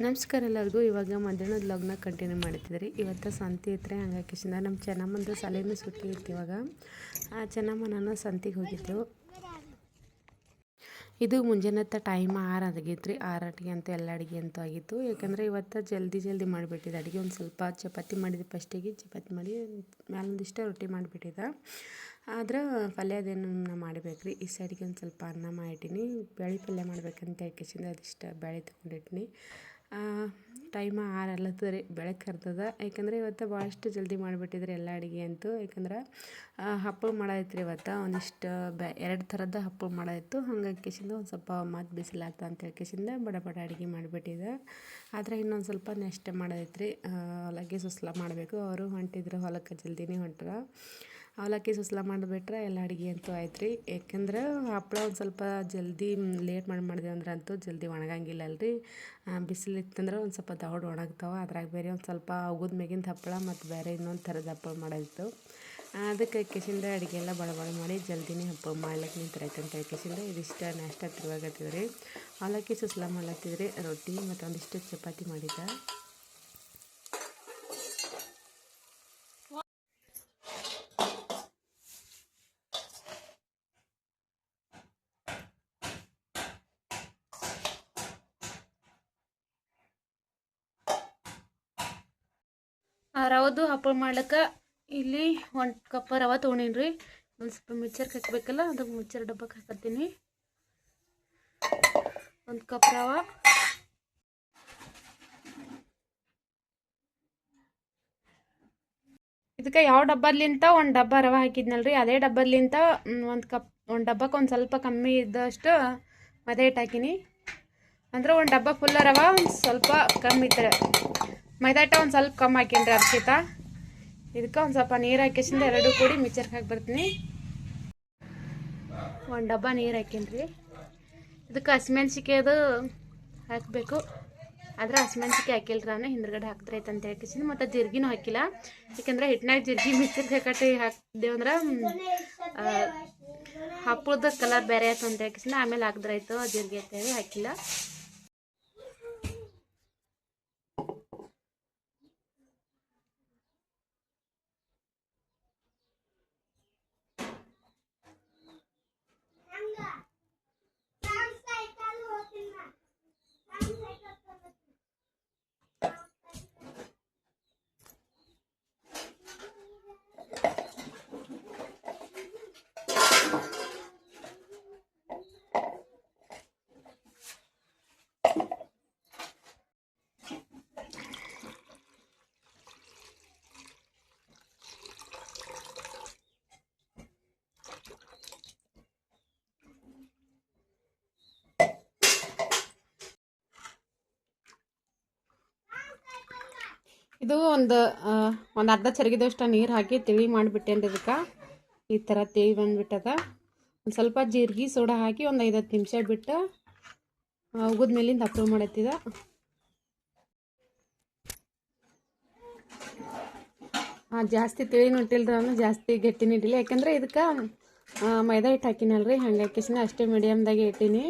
ನಮಸ್ಕಾರ ಎಲ್ಲರಿಗೂ. ಇವಾಗ ಮಧ್ಯಾಹ್ನದ ವ್ಲಾಗ್ನ ಕಂಟಿನ್ಯೂ ಮಾಡ್ತಿದ್ರಿ. ಇವತ್ತು ಸಂತೆ ಇತ್ತು, ಹಂಗಾಗಿ ನಮ್ಮ ಚೆನ್ನಮ್ಮಂದು ಸಾಲಿನೂ ಸುಟ್ಟಿ ಇತ್ತು. ಇವಾಗ ಚೆನ್ನಮ್ಮ ನಾನು ಸಂತೆಗೆ ಹೋಗಿದ್ದೆವು. ಇದು ಮುಂಜಾನೆ ಟೈಮ್ 6 ಆಗಿತ್ತು ರೀ. 6 ಅಂತೂ ಎಲ್ಲ ಅಡುಗೆ ಅಂತೂ ಆಗಿತ್ತು. ಯಾಕಂದರೆ ಇವತ್ತು ಜಲ್ದಿ ಮಾಡಿಬಿಟ್ಟಿದ್ದೆ ಅಡುಗೆ. ಒಂದು ಸ್ವಲ್ಪ ಚಪಾತಿ ಮಾಡಿದ್ದೆ, ಫಸ್ಟಿಗೆ ಚಪಾತಿ ಮಾಡಿ ಮೇಲೊಂದಿಷ್ಟು ರೊಟ್ಟಿ ಮಾಡಿಬಿಟ್ಟಿದ್ದೆ. ಆದ್ರೆ ಪಲ್ಯದೇನು ಮಾಡಬೇಕು ರೀ. ಈ ಸೈಡ್ಗೆ ಒಂದು ಸ್ವಲ್ಪ ಅನ್ನ ಮಾಡಿಟ್ಟಿನಿ, ಬೇಳೆ ಪಲ್ಯ ಮಾಡ್ಬೇಕಂತ ಹೇಳ್ಕಿಸಿಂದ ಅದಿಷ್ಟು ಬೇಳೆ ತೊಗೊಂಡಿಟ್ಟಿನಿ. ಟೈಮ 6 ಅಲ್ಲತ್ತದ ರೀ, ಬೆಳಗ್ಗೆ ಕರ್ತದ. ಯಾಕಂದರೆ ಇವತ್ತು ಭಾಳಷ್ಟು ಜಲ್ದಿ ಮಾಡಿಬಿಟ್ಟಿದ್ರಿ ಎಲ್ಲ ಅಡುಗೆ ಅಂತೂ. ಯಾಕಂದ್ರೆ ಹಪ್ಪಳ ಮಾಡಾಯ್ತು ರೀ ಇವತ್ತು. ಒಂದಿಷ್ಟು 2 ಥರದ ಹಪ್ಪಳ ಮಾಡಾಯಿತು. ಹಂಗಾಗಿ ಕಿಸಿಂದ ಒಂದು ಸ್ವಲ್ಪ ಮತ್ತು ಬಿಸಿಲಾಗ್ತ ಅಂತ ಹೇಳ್ಕಿಸಿಂದ ಬಡ ಅಡುಗೆ ಮಾಡಿಬಿಟ್ಟಿದ್ದೆ. ಆದರೆ ಇನ್ನೊಂದು ಸ್ವಲ್ಪ ನೆಕ್ಸ್ಟ್ ಮಾಡೋದೈತೆ ರೀ. ಅವಲಕ್ಕಿ ಸುಸ್ಲಾ ಮಾಡಬೇಕು. ಅವರು ಹೊಂಟಿದ್ರು ಹೊಲಕ್ಕೆ, ಜಲ್ದಿನೇ ಹೊಂಟ್ರ. ಅವಲಕ್ಕಿ ಸುಸ್ಲಾ ಮಾಡಿಬಿಟ್ರೆ ಎಲ್ಲ ಅಡುಗೆ ಅಂತೂ ಆಯ್ತು ರೀ. ಯಾಕಂದ್ರೆ ಹಪ್ಪಳ ಒಂದು ಸ್ವಲ್ಪ ಜಲ್ದಿ ಲೇಟ್ ಮಾಡಿದೆ ಅಂದ್ರೆ ಅಂತೂ ಜಲ್ದಿ ಒಣಗಂಗಿಲ್ಲ ಅಲ್ರಿ. ಬಿಸಿಲು ಇತ್ತಂದ್ರೆ ಒಂದು ಸ್ವಲ್ಪ ದೌಡ್ ಒಣಗ್ತಾವೆ. ಅದ್ರಾಗ ಬೇರೆ ಒಂದು ಸ್ವಲ್ಪ ಉಗಿದ ಮೇಗಿಂದ ಹಪ್ಪಳ ಮತ್ತು ಬೇರೆ ಇನ್ನೊಂದು ಥರದ ಹಪ್ಪಳ ಮಾಡೋದಿತ್ತು. ಅದಕ್ಕೆ ಕಿಸಿಂದ ಅಡುಗೆ ಎಲ್ಲ ಬಳ ಮಾಡಿ ಜಲ್ದಿನೇ ಹಪ್ಪಳ ಮಾಡ್ಲಿಕ್ಕೆ ನಿಂತರೈತೆ ಅಂತ ಕಿಸಿಂದ ಇದಿಷ್ಟು ನಾಷ್ಟ ತಿರುವಾಗತ್ತಿದ್ರಿ. ಅವಲಕ್ಕಿ ಸುಸ್ಲಾ ಮಾಡ್ಲತ್ತಿದ್ರಿ, ರೊಟ್ಟಿ ಮತ್ತು ಒಂದಿಷ್ಟು ಚಪಾತಿ ಮಾಡಿದ್ದೆ. ರವದು ಹಪ್ಪಳ ಮಾಡ್ಲಿಕ್ಕೆ ಇಲ್ಲಿ 1 ಕಪ್ ರವೆ ತೊಗೊಂಡಿನಿ ರೀ. ಒಂದು ಸ್ವಲ್ಪ ಮಿಕ್ಸರ್ಗೆ ಹಾಕಬೇಕಲ್ಲ, ಅದಕ್ಕೆ ಮಿಕ್ಸರ್ ಡಬ್ಬಕ್ಕೆ ಹಾಕತ್ತೀನಿ. 1 ಕಪ್ ರವೆ, ಇದಕ್ಕೆ ಯಾವ ಡಬ್ಬದ್ಲಿಂತ 1 ಡಬ್ಬ ರವೆ ಹಾಕಿದ್ನಲ್ರಿ, ಅದೇ ಡಬ್ಬದ್ಲಿಂತ 1 ಡಬ್ಬಕ್ಕೆ ಒಂದು ಸ್ವಲ್ಪ ಕಮ್ಮಿ ಇದ್ದಷ್ಟು ಮೈದಾ ಹಿಟ್ಟು ಹಾಕಿನಿ. ಅಂದ್ರೆ 1 ಡಬ್ಬ ಫುಲ್ಲ ರವೆ ಒಂದು ಸ್ವಲ್ಪ ಕಮ್ಮಿ ಇತ್ತು. ಮೈದಾ ಹಿಟ್ಟು ಒಂದು ಸ್ವಲ್ಪ ಕಮ್ಮಿ ಹಾಕೀನಿ ರೀ ಅದಕ್ಕಿಂತ. ಇದಕ್ಕೆ ಒಂದು ಸ್ವಲ್ಪ ನೀರು ಹಾಕಿಸಿಂದ ಎರಡೂ ಕೂಡಿ ಮಿಕ್ಸರ್ಗೆ ಹಾಕಿ ಬರ್ತೀನಿ. 1 ಡಬ್ಬ ನೀರು ಹಾಕೀನಿ ರೀ. ಇದಕ್ಕೆ ಹಸಿಮೆಣ್ಸಿಕಾಯಿ ಅದು ಹಾಕಬೇಕು. ಆದರೆ ಹಸಿಮೆಣ್ಸಿಕಾಯಿ ಹಾಕಿಲ್ಲ ರೀ, ನಾನು ಹಿಂದ್ಗಡೆ ಹಾಕಿದ್ರೈತೆ ಅಂತ ಹೇಳ್ಕಿಸಿನಿ. ಮತ್ತು ಜೀರಿಗೆನೂ ಹಾಕಿಲ್ಲ. ಯಾಕಂದ್ರೆ ಹಿಟ್ಟಿನಾಗ ಜೀರಿಗೆ ಮಿಕ್ಸರ್ಗೆ ಹಾಕಿದೇವು ಅಂದ್ರೆ ಹಪ್ಪಳದ ಕಲರ್ ಬೇರೆ ಆಯ್ತು ಅಂತ ಹೇಳ್ಕಿಸಿನ ಆಮೇಲೆ ಹಾಕಿದ್ರಾಯ್ತು ಜೀರಿಗೆ ಅಂತೇಳಿ ಹಾಕಿಲ್ಲ. ಇದು ಒಂದು ಅರ್ಧ ಚರಗಿದಷ್ಟು ನೀರು ಹಾಕಿ ತಿಳಿ ಮಾಡಿಬಿಟ್ಟೇನ್ರಿ. ಇದಕ್ಕೆ ಈ ಥರ ತಿಳಿ ಬಂದುಬಿಟ್ಟದ. ಒಂದು ಸ್ವಲ್ಪ ಜೀರಿಗೆ ಸೋಡಾ ಹಾಕಿ ಒಂದು 5-10 ನಿಮಿಷ ಬಿಟ್ಟು ಉಗಿದ ಮೇಲಿಂದ ಹಪ್ಪಳ ಮಾಡತ್ತಿದ. ಜಾಸ್ತಿ ತಿಳಿನೂ ಇಟ್ಟಿಲ್ರಿ, ನಾನು ಜಾಸ್ತಿ ಗಟ್ಟಿನೂ ಇಟ್ಟಿಲ್ಲ. ಯಾಕಂದರೆ ಇದಕ್ಕೆ ಮೈದಾ ಹಿಟ್ಟು ಹಾಕಿನಲ್ರಿ, ಹಂಗಾಗಿ ಅಷ್ಟೇ ಮೀಡಿಯಮ್ದಾಗೆ ಇಟ್ಟೀನಿ.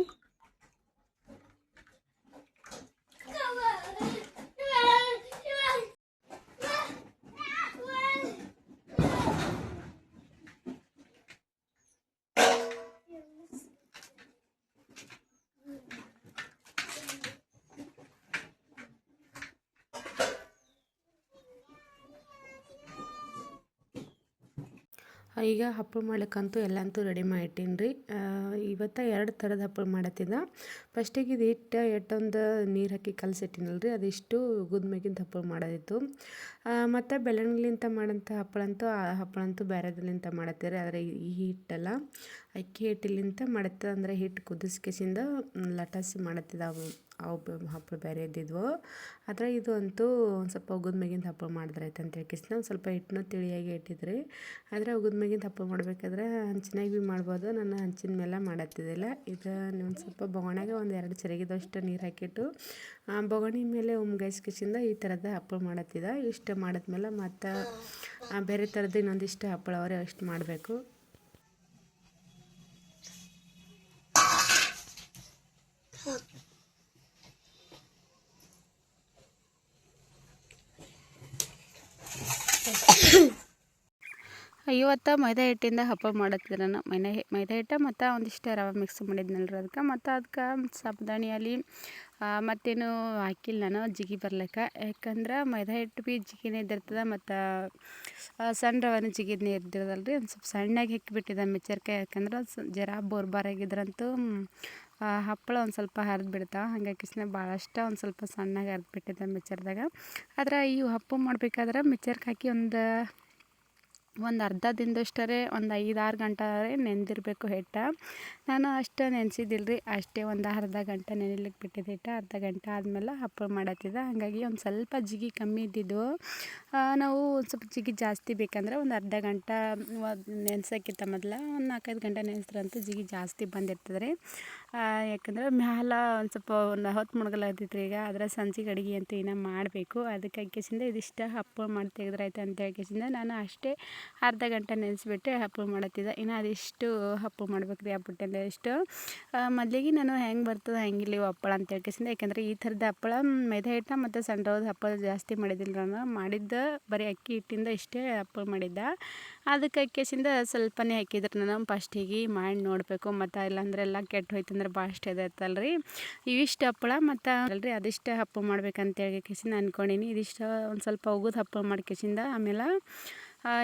ಈಗ ಹಪ್ಪಳ ಮಾಡ್ಲಿಕ್ಕಂತೂ ಎಲ್ಲಂತೂ ರೆಡಿ ಮಾಡಿಟ್ಟೀನಿ ರೀ. ಇವತ್ತು 2 ಥರದ ಹಪ್ಪಳ ಮಾಡತ್ತಿದ್ದ. ಫಸ್ಟಿಗೆ ಇದು ಹಿಟ್ಟೊಂದು ನೀರು ಹಾಕಿ ಕಲಸಿಟ್ಟಿನಲ್ರಿ, ಅದಿಷ್ಟು ಉಗಿದ ಮೇಗಿಂದ ಹಪ್ಪಳ ಮಾಡೋದಿತ್ತು. ಮತ್ತು ಬೆಳ್ಳಂಗ್ಲಿಂತ ಮಾಡೋಂಥ ಹಪ್ಪಳಂತೂ ಬೇರೆದ್ರಲಿಂತ ಮಾಡತ್ತೀರಿ. ಆದರೆ ಈ ಹಿಟ್ಟಲ್ಲ, ಅಕ್ಕಿ ಹಿಟ್ಟಿಲಿಂತ ಮಾಡತ್ತೆ. ಅಂದರೆ ಹಿಟ್ಟು ಕುದಿಸ್ಕೆಸಿಂದ ಲಟಾಸಿ ಮಾಡತ್ತಿದ್ದ. ಅವು ಹಪ್ಪಳ ಬೇರೆ ಇದ್ದಿದ್ವು. ಆದರೆ ಇದು ಅಂತೂ ಒಂದು ಸ್ವಲ್ಪ ಉಗಿದ ಮೇಗಿಂದ ಹಪ್ಪಳ ಮಾಡಿದ್ರಾಯ್ತು ಅಂತ ಹೇಳ್ಕಿಸಿನ ಒಂದು ಸ್ವಲ್ಪ ಹಿಟ್ಟನ್ನು ತಿಳಿಯಾಗಿ ಇಟ್ಟಿದ್ರಿ. ಆದರೆ ಉಗಿದ ಮೇಗಿಂದ ಹಪ್ಪಳ ಮಾಡಬೇಕಾದ್ರೆ ಹಂಚಿನಾಗ ಭೀ ಮಾಡ್ಬೋದು. ನಾನು ಹಂಚಿನ ಮೇಲೆ ಮಾಡತ್ತಿದ್ದಿಲ್ಲ. ಇದು ಒಂದು ಸ್ವಲ್ಪ ಬೊಗಣೆಗೆ ಒಂದು 2 ಚರಗಿದಷ್ಟು ನೀರು ಹಾಕಿಟ್ಟು ಬೊಗಣಿ ಮೇಲೆ ಉಮ್ಗೈಸ್ಕಿಸಿಂದ ಈ ಥರದ ಹಪ್ಪಳ ಮಾಡತ್ತಿದ್ದ. ಇಷ್ಟು ಮಾಡಿದ್ಮೇಲೆ ಮತ್ತು ಬೇರೆ ಥರದ್ದು ಇನ್ನೊಂದಿಷ್ಟು ಹಪ್ಪಳ ಅವರೇ ಅಷ್ಟು ಮಾಡಬೇಕು. ಇವತ್ತು ಮೈದಾ ಹಿಟ್ಟಿಂದ ಹಪ್ಪಳ ಮಾಡತ್ತಿದ್ದೆ ನಾನು. ಮೈದಾ ಹಿಟ್ಟು ಮತ್ತು ಒಂದಿಷ್ಟು ರವೆ ಮಿಕ್ಸ್ ಮಾಡಿದ್ನಲ್ರಿ ಅದಕ್ಕೆ, ಮತ್ತು ಅದಕ್ಕೆ ಸಾಬುದಾಣಿಯಲ್ಲಿ ಮತ್ತೇನು ಹಾಕಿಲ್ಲ ನಾನು ಜಿಗಿ ಬರ್ಲಿಕ್ಕೆ. ಯಾಕಂದ್ರೆ ಮೈದಾ ಹಿಟ್ಟು ಭೀ ಜಿಗಿನೇ ಇದ್ದಿರ್ತದೆ, ಮತ್ತು ಸಣ್ಣ ರವೆನೂ ಜಿಗಿದ್ನೇ ಇದ್ದಿರೋದಲ್ರಿ. ಒಂದು ಸ್ವಲ್ಪ ಸಣ್ಣಗೆ ಹೆಕ್ಕಿಬಿಟ್ಟಿದ್ದೆ ಮಿಕ್ಚರ್ಗೆ, ಯಾಕಂದ್ರೆ ಜರ ಬೋರ್ಬಾರಾಗಿದ್ರಂತೂ ಹಪ್ಪಳ ಒಂದು ಸ್ವಲ್ಪ ಹರಿದು ಬಿಡ್ತಾವೆ. ಹಾಗಾಗಿ ಭಾಳಷ್ಟು ಒಂದು ಸ್ವಲ್ಪ ಸಣ್ಣಗೆ ಹರಿದ್ಬಿಟ್ಟಿದ್ದೆ ಮಿಕ್ಚರ್ದಾಗ. ಆದ್ರೆ ಇವು ಹಪ್ಪಳ ಮಾಡ್ಬೇಕಾದ್ರೆ ಮಿಕ್ಚರ್ಗೆ ಹಾಕಿ ಒಂದು ಅರ್ಧ ದಿನದಷ್ಟರೇ ಒಂದು 5-6 ಗಂಟೆ ನೆನೆದಿರಬೇಕು ಹಿಟ್ಟು. ನಾನು ಅಷ್ಟು ನೆನೆಸಿದ್ದಿಲ್ಲ ರೀ, ಅಷ್ಟೇ ಒಂದು ಅರ್ಧ ಗಂಟೆ ನೆನೆಲಿಕ್ಕೆ ಬಿಟ್ಟಿದ್ದೆ ಹಿಟ್ಟು. ಅರ್ಧ ಗಂಟೆ ಆದಮೇಲೆ ಹಪ್ಪಳ ಮಾಡತ್ತಿದ್ದೆ. ಹಾಗಾಗಿ ಒಂದು ಸ್ವಲ್ಪ ಜಿಗಿ ಕಮ್ಮಿ ಇದ್ದಿದ್ದು. ನಾವು ಒಂದು ಸ್ವಲ್ಪ ಜಿಗಿ ಜಾಸ್ತಿ ಬೇಕಂದ್ರೆ ಒಂದು ಅರ್ಧ ಗಂಟೆ ನೆನೆಸೋಕ್ಕಿಂತ ಮೊದಲು ಒಂದು 4-5 ಗಂಟೆ ನೆನೆಸಿದ್ರಂತೂ ಜಿಗಿ ಜಾಸ್ತಿ ಬಂದಿರ್ತದೆ ರೀ. ಯಾಕಂದ್ರೆ ಮ್ಯಾಲ ಒಂದು ಸ್ವಲ್ಪ ಹೊತ್ತು ಮುಳುಗಲಾಗ್ತೈತ್ರಿ ಈಗ. ಆದರೆ ಸಂಜೆಗೆ ಅಡುಗೆ ಅಂತೂ ಇನ್ನೂ ಮಾಡಬೇಕು. ಅದಕ್ಕೆ ಇದಿಷ್ಟು ಹಪ್ಪಳ ಮಾಡಿ ತೆಗೆದ್ರಾಯ್ತು ಅಂತ ಹೇಳ್ಕೇಸಿಂದ ನಾನು ಅಷ್ಟೇ ಅರ್ಧ ಗಂಟೆ ನೆನೆಸ್ಬಿಟ್ಟು ಹಪ್ಪಳ ಮಾಡತ್ತಿದ್ದೆ. ಇನ್ನು ಅದಿಷ್ಟು ಹಪ್ಪಳ ಮಾಡ್ಬೇಕು ರೀ ಹಪ್ಪಟ್ಟೆಲ್ಲ ಇಷ್ಟು. ಮೊದಲಿಗೆ ನಾನು ಹೆಂಗೆ ಬರ್ತದೆ ಹೆಂಗಿಲ್ಲ ಇವು ಹಪ್ಪಳ ಅಂತ ಹೇಳ್ಕೇಸಿಂದ, ಯಾಕಂದರೆ ಈ ಥರದ ಹಪ್ಪಳ ಮೈದಾ ಹಿಟ್ಟು ಮತ್ತು ಸಣ್ಣ ರವೆದು ಹಪ್ಪಳ ಜಾಸ್ತಿ ಮಾಡಿದ್ದಿಲ್ಲ ನಾನು. ಮಾಡಿದ್ದ ಬರೀ ಅಕ್ಕಿ ಹಿಟ್ಟಿಂದ ಇಷ್ಟೇ ಹಪ್ಪಳ ಮಾಡಿದ್ದೆ. ಅದಕ್ಕೆ ಅಕ್ಕಿಸಿಂದ ಸ್ವಲ್ಪನೇ ಹಾಕಿದ್ರು ನಾನು ಫಸ್ಟಿಗೆ ಮಾಡಿ ನೋಡಬೇಕು, ಮತ್ತು ಇಲ್ಲಾಂದ್ರೆ ಎಲ್ಲ ಕೆಟ್ಟು ಹೋಯ್ತಂದ್ರೆ ಭಾಳ ಇಷ್ಟ ಇದೈತಲ್ಲ ರೀ. ಇವಿಷ್ಟು ಹಪ್ಪಳ ಮತ್ತು ಅಲ್ರಿ ಅದಿಷ್ಟು ಹಪ್ಪಳ ಮಾಡ್ಬೇಕಂತ ಹೇಳ್ಕೇಸಿಂದ ಅಂದ್ಕೊಂಡೀನಿ. ಇದಿಷ್ಟು ಒಂದು ಸ್ವಲ್ಪ ಉಗಿದು ಹಪ್ಪಳ ಮಾಡ್ಕೇಸಿಂದ ಆಮೇಲೆ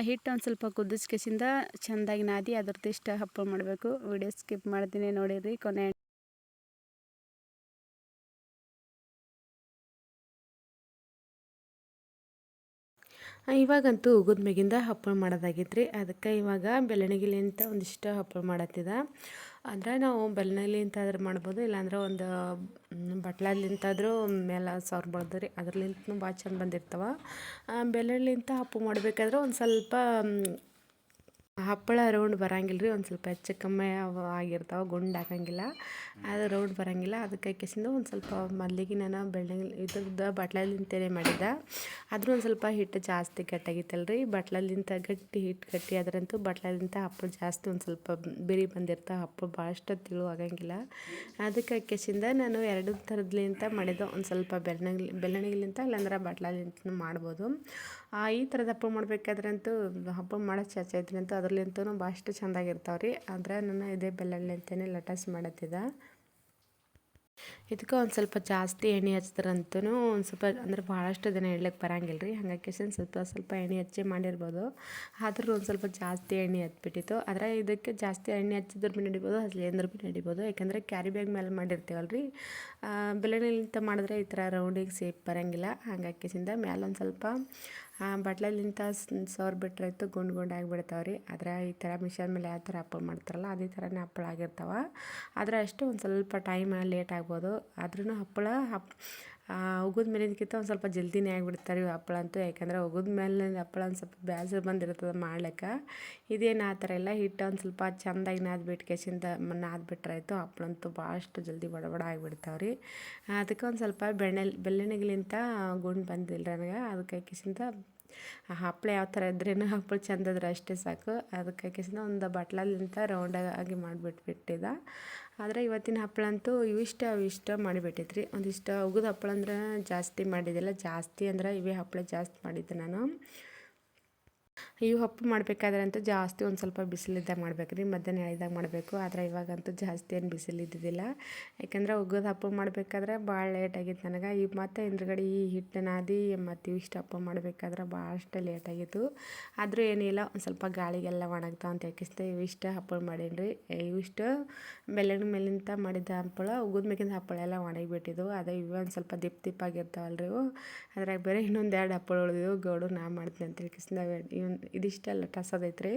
ಹಿಟ್ಟು ಒಂದು ಸ್ವಲ್ಪ ಕುದಿಸ್ಕೇಸಿಂದ ಚೆಂದಾಗಿ ನಾದಿ ಅದ್ರದ್ದು ಇಷ್ಟು ಹಪ್ಪಳ ಮಾಡಬೇಕು. ವಿಡಿಯೋ ಸ್ಕಿಪ್ ಮಾಡ್ತೀನಿ ನೋಡಿರಿ ಕೊನೆ. ಇವಾಗಂತೂ ಉಗಿದ ಮ್ಯಾಗಿಂದ ಹಪ್ಪಳ ಮಾಡೋದಾಗಿತ್ತು ರೀ. ಅದಕ್ಕೆ ಇವಾಗ ಬೆಲ್ಲಣಿಗೆಲಿ ಅಂತ ಒಂದಿಷ್ಟು ಹಪ್ಪಳ ಮಾಡತ್ತಿದ್ದೆ. ಅಂದರೆ ನಾವು ಬೆಲ್ಲಣಿಲಿಂತ ಆದ್ರೆ ಮಾಡ್ಬೋದು, ಇಲ್ಲಾಂದ್ರೆ ಒಂದು ಬಟ್ಲಲ್ಲಿಂತಾದರೂ ಮೇಲೆ ಸವರ್ಬೋದು ರೀ. ಅದ್ರಲಿಂತನೂ ಭಾಳ ಚಂದ ಬಂದಿರ್ತಾವೆ. ಬೆಲ್ಲಣಿಲಿಂತ ಹಪ್ಪಳ ಮಾಡಬೇಕಾದ್ರೆ ಒಂದು ಸ್ವಲ್ಪ ಹಪ್ಪಳ ರೌಂಡ್ ಬರಂಗಿಲ್ಲ ರೀ, ಒಂದು ಸ್ವಲ್ಪ ಹೆಚ್ಚು ಕಮ್ಮಿ ಆಗಿರ್ತಾವೆ, ಗುಂಡು ಹಾಕಂಗಿಲ್ಲ, ಅದು ರೌಂಡ್ ಬರೋಂಗಿಲ್ಲ. ಅದಕ್ಕೆ ಕೇಸಿಂದ ಒಂದು ಸ್ವಲ್ಪ ಮೊದಲಿಗೆ ನಾನು ಇದ್ರದ್ದು ಬಟ್ಲಲ್ಲಿಂತಲೇ ಮಾಡಿದ್ದೆ. ಆದರೂ ಒಂದು ಸ್ವಲ್ಪ ಹಿಟ್ಟು ಜಾಸ್ತಿ ಗಟ್ಟಿಯಾಗಿತ್ತಲ್ಲ ರೀ, ಬಟ್ಲಲ್ಲಿಂತ ಗಟ್ಟಿ ಆದ್ರಂತೂ ಬಟ್ಲಲ್ಲಿಂತ ಹಪ್ಪಳ ಜಾಸ್ತಿ ಒಂದು ಸ್ವಲ್ಪ ಬಿರಿ ಬಂದಿರ್ತಾವೆ, ಹಪ್ಪಳ ಭಾಳಷ್ಟು ತಿಳು ಆಗಂಗಿಲ್ಲ. ಅದಕ್ಕೆ ಕೇಸಿಂದ ನಾನು 2 ಥರದ್ಲಿಂತ ಮಾಡಿದ್ದು. ಒಂದು ಸ್ವಲ್ಪ ಬೆಲ್ಲಣಿಲಿಂತ ಇಲ್ಲಾಂದ್ರೆ ಬಟ್ಲಲ್ಲಿಂತ ಮಾಡ್ಬೋದು. ಈ ಥರದ ಹಪ್ಪಳ ಮಾಡ್ಬೇಕಾದ್ರಂತೂ ಹಪ್ಪಳ ಮಾಡೋ ಚಾಚು ಐತ್ರಿ ಅಂತೂ ಅದ್ರಲ್ಲಿಂತೂ ಭಾಳಷ್ಟು ಚೆಂದಾಗಿರ್ತಾವೆ ರೀ. ಆದರೆ ನಾನು ಇದೇ ಬೆಲ್ಲಲ್ಲಿಂತಲೇ ಲಟಾಸ್ ಮಾಡತ್ತಿದ್ದೆ. ಇದಕ್ಕೆ ಒಂದು ಸ್ವಲ್ಪ ಜಾಸ್ತಿ ಎಣ್ಣೆ ಹಚ್ದ್ರಂತೂ ಒಂದು ಸ್ವಲ್ಪ ಅಂದ್ರೆ ಭಾಳಷ್ಟು ದಿನ ಇಡ್ಲಿಕ್ಕೆ ಬರಂಗಿಲ್ಲ ರೀ. ಹಾಗಾಗಿ ಸ್ವಲ್ಪ ಎಣ್ಣೆ ಹಚ್ಚಿ ಮಾಡಿರ್ಬೋದು, ಆದ್ರೂ ಒಂದು ಸ್ವಲ್ಪ ಜಾಸ್ತಿ ಎಣ್ಣೆ ಹಚ್ಬಿಟ್ಟಿತ್ತು. ಆದರೆ ಇದಕ್ಕೆ ಜಾಸ್ತಿ ಎಣ್ಣೆ ಹಚ್ಚಿದ್ರು ಭೀ ನಡಿಬೋದು, ಹಚ್ಲಿಂದ್ರೆ ಭೀ ನಡಿಬೋದು. ಯಾಕಂದರೆ ಕ್ಯಾರಿ ಬ್ಯಾಗ್ ಮೇಲೆ ಮಾಡಿರ್ತೀವಲ್ಲ ರೀ, ಬೆಲ್ಲಣಿಲಿಂತ ಮಾಡಿದ್ರೆ ಈ ಥರ ರೌಂಡಿಗೆ ಸೇಪ್ ಬರೋಂಗಿಲ್ಲ. ಹಾಗಾಗಿ ಮೇಲೆ ಒಂದು ಸ್ವಲ್ಪ ಬಟ್ಲಲ್ಲಿಂತ ಸವರ್ ಬಿಟ್ರಾಯ್ತು, ಗುಂಡು ಆಗಿಬಿಡ್ತಾವೆ ರೀ. ಆದರೆ ಈ ಥರ ಮಿಷನ್ ಮೇಲೆ ಯಾವ ಥರ ಹಪ್ಪಳ ಮಾಡ್ತಾರಲ್ಲ ಅದೇ ಥರನೇ ಹಪ್ಪಳ ಆಗಿರ್ತಾವೆ. ಆದರೆ ಅಷ್ಟು ಒಂದು ಸ್ವಲ್ಪ ಟೈಮ್ ಲೇಟ್ ಆಗ್ಬೋದು. ಆದ್ರೂ ಹಪ್ಪಳ ಉಗಿದ ಮೇಲಿನಕ್ಕಿಂತ ಒಂದು ಸ್ವಲ್ಪ ಜಲ್ದಿನೇ ಆಗಿಬಿಡ್ತಾರೆ ಇವು ಹಪ್ಪಳ ಅಂತೂ. ಯಾಕಂದರೆ ಉಗಿದ ಮೇಲೆ ಹಪ್ಪಳ ಒಂದು ಸ್ವಲ್ಪ ಬೇಸರ ಬಂದಿರ್ತದೆ ಮಾಡ್ಲಿಕ್ಕೆ. ಇದೇನು ಆ ಥರ ಇಲ್ಲ, ಹಿಟ್ಟು ಒಂದು ಸ್ವಲ್ಪ ಚೆಂದಾಗಿ ನಾದ್ಬಿಟ್ರಾಯ್ತು. ಹಪ್ಪಳ ಅಂತೂ ಭಾಳಷ್ಟು ಜಲ್ದಿ ಬಡ ಆಗಿಬಿಡ್ತಾವೆ ರೀ. ಅದಕ್ಕೆ ಒಂದು ಸ್ವಲ್ಪ ಬೆಲ್ಲಣಿಗೆಲಿಂತ ಗುಂಡು ಬಂದಿಲ್ಲ ನನಗೆ. ಅದಕ್ಕೆ ಹಪ್ಪಳ ಯಾವ ಥರ ಇದ್ರೇನು ಹಪ್ಪಳ ಚೆಂದದ್ರೆ ಅಷ್ಟೇ ಸಾಕು. ಅದಕ್ಕೆ ಒಂದು ಬಟ್ಲಲ್ಲಿಂತ ರೌಂಡಾಗಿ ಮಾಡಿಬಿಟ್ಟಿದ್ದೆ. ಆದರೆ ಇವತ್ತಿನ ಹಪ್ಪಳ ಅಂತೂ ಇವಿಷ್ಟು ಮಾಡಿಬಿಟ್ಟಿದ್ರಿ. ಒಂದಿಷ್ಟು ಉಗಿದ ಹಪ್ಪಳ ಅಂದ್ರೆ ಜಾಸ್ತಿ ಮಾಡಿದ್ದಿಲ್ಲ, ಜಾಸ್ತಿ ಅಂದ್ರೆ ಇವೇ ಹಪ್ಪಳ ಜಾಸ್ತಿ ಮಾಡಿದ್ದೆ ನಾನು. ಇವು ಹಪ್ಪಳ ಮಾಡಬೇಕಾದ್ರಂತೂ ಜಾಸ್ತಿ ಒಂದು ಸ್ವಲ್ಪ ಬಿಸಿಲಿದ್ದಾಗ ಮಾಡ್ಬೇಕು ರೀ, ಮಧ್ಯಾಹ್ನ ಹೇಳಿದಾಗ ಮಾಡಬೇಕು. ಆದರೆ ಇವಾಗಂತೂ ಜಾಸ್ತಿ ಏನು ಬಿಸಿಲು ಇದ್ದಿದ್ದಿಲ್ಲ. ಯಾಕಂದ್ರೆ ಉಗಿದ ಹಪ್ಪಳ ಮಾಡಬೇಕಾದ್ರೆ ಭಾಳ ಲೇಟ್ ಆಗಿತ್ತು ನನಗೆ. ಈಗ ಮತ್ತು ಹಿಂದ್ಗಡೆ ಈ ಹಿಟ್ಟು ನಾದಿ ಮತ್ತು ಇವಿಷ್ಟು ಹಪ್ಪಳ ಮಾಡಬೇಕಾದ್ರೆ ಭಾಳಷ್ಟು ಲೇಟ್ ಆಗಿತ್ತು. ಆದರೂ ಏನಿಲ್ಲ, ಒಂದು ಸ್ವಲ್ಪ ಗಾಳಿಗೆಲ್ಲ ಒಣಗ್ತಾವ ಅಂತ ಯಾಕಿಸ್ತೆ ಇವಿಷ್ಟು ಹಪ್ಪಳ ಮಾಡೀನಿ ರೀ. ಇವಿಷ್ಟು ಬೆಲ್ಲಣಿ ಮೇಲಿಂತ ಮಾಡಿದ್ದ ಹಪ್ಪಳ, ಉಗಿದ ಮೇಗಿಂದ ಹಪ್ಪಳ ಎಲ್ಲ ಒಣಗಿಬಿಟ್ಟಿದ್ವು. ಅದೇ ಇವು ಒಂದು ಸ್ವಲ್ಪ ದಿಪ್ಪಾಗಿರ್ತಾವಲ್ಲ ರೀ ಇವು. ಅದ್ರಾಗ ಬೇರೆ ಇನ್ನೊಂದು 2 ಹಪ್ಪಳ ಉಳಿದಿವು. ಗೌಡು ನಾ ಮಾಡ್ತೀನಿ ಅಂತ ಹೇಳ್ಕಿಸಿಂದ ಇದಿಷ್ಟೆಲ್ಲ ಟಸದೈತೆ ರೀ.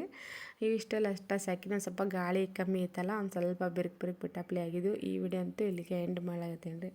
ಇವಿಷ್ಟೆಲ್ಲ ಟಸ್ ಹಾಕಿ ಒಂದು ಸ್ವಲ್ಪ ಗಾಳಿ ಕಮ್ಮಿ ಇತ್ತಲ್ಲ, ಒಂದು ಸ್ವಲ್ಪ ಬಿರುಕು ಬಿಟ್ಟಪ್ಲೆ ಆಗಿದ್ದು. ಈ ವಿಡಿಯೋ ಅಂತೂ ಇಲ್ಲಿಗೆ ಎಂಡ್ ಮಾಡಾಕತ್ತೀನಿ ರೀ.